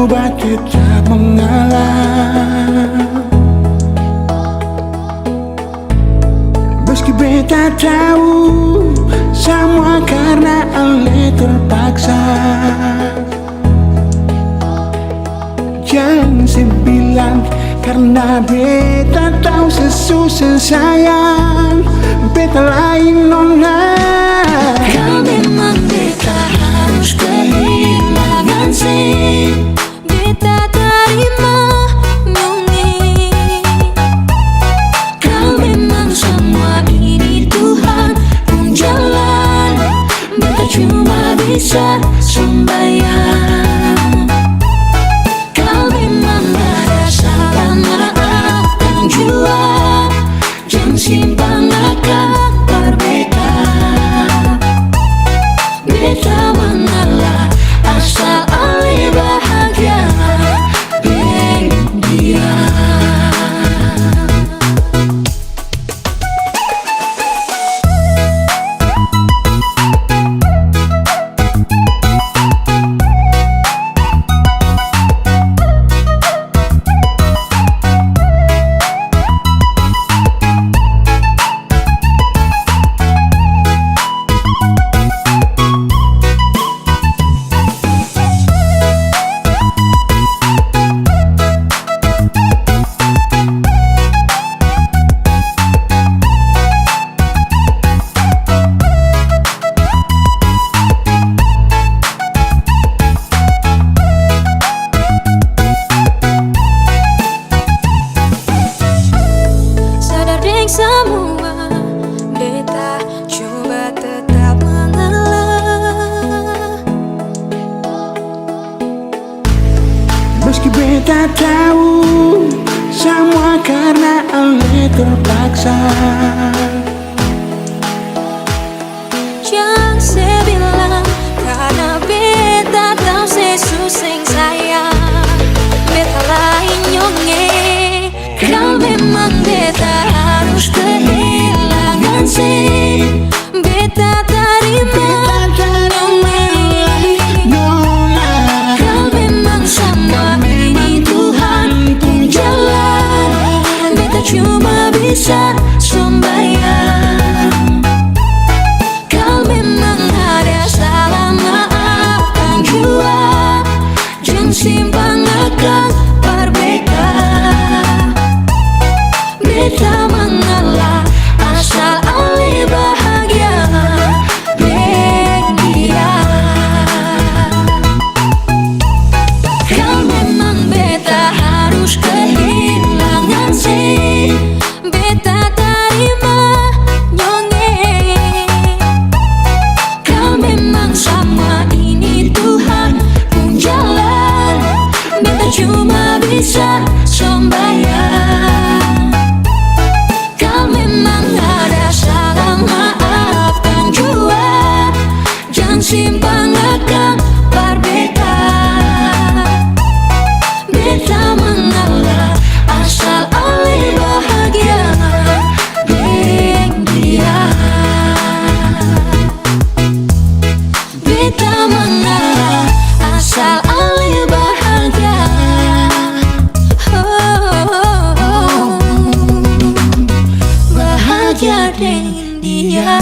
coba tetap mengalah. Meski beta tahu semua karena oleh terpaksa. Jangan sebilang karena beta tahu sesusah sayang. Beta lain nona. Kau memang beta harus kehilangan sih. Beta terima nyongi. Kau memang semua ini Tuhan pun jalan. Beta cuma bisa sembahyang. Kau memang ada salah maafkan jua. Jangan simpan akan berbeda. Beta mengalah asal Ali bahagia dengan dia. Semua beta coba tetap mengalah. Meski beta tahu semua karena oleh terpaksa. Jangan sebilang karena beta tahu sesusah sayang. Beta lain nyonge. Kau memang beta harus kehilangan sih. Beta terima nona. Kau memang sama ini Tuhan pun jalan. Beta cuma bisa sembahyang. Kau memang ada salah maafkan jua. Jangan simpan akan berbeda. Beta mengalah asal Ali bahagia dengan dia. Kau memang beta harus kehilangan sih. Beta terima nyonge. Kau memang sama ini Tuhan pun jalan. Beta cuma bisa sembahyang. Kau memang ada salah maafkan jua. Jangan simpan akan berbeda. Beta mengalah asal Ali bahagia dengan dia. Beta mengalah asal Ali bahagia. Bahagia dengan dia.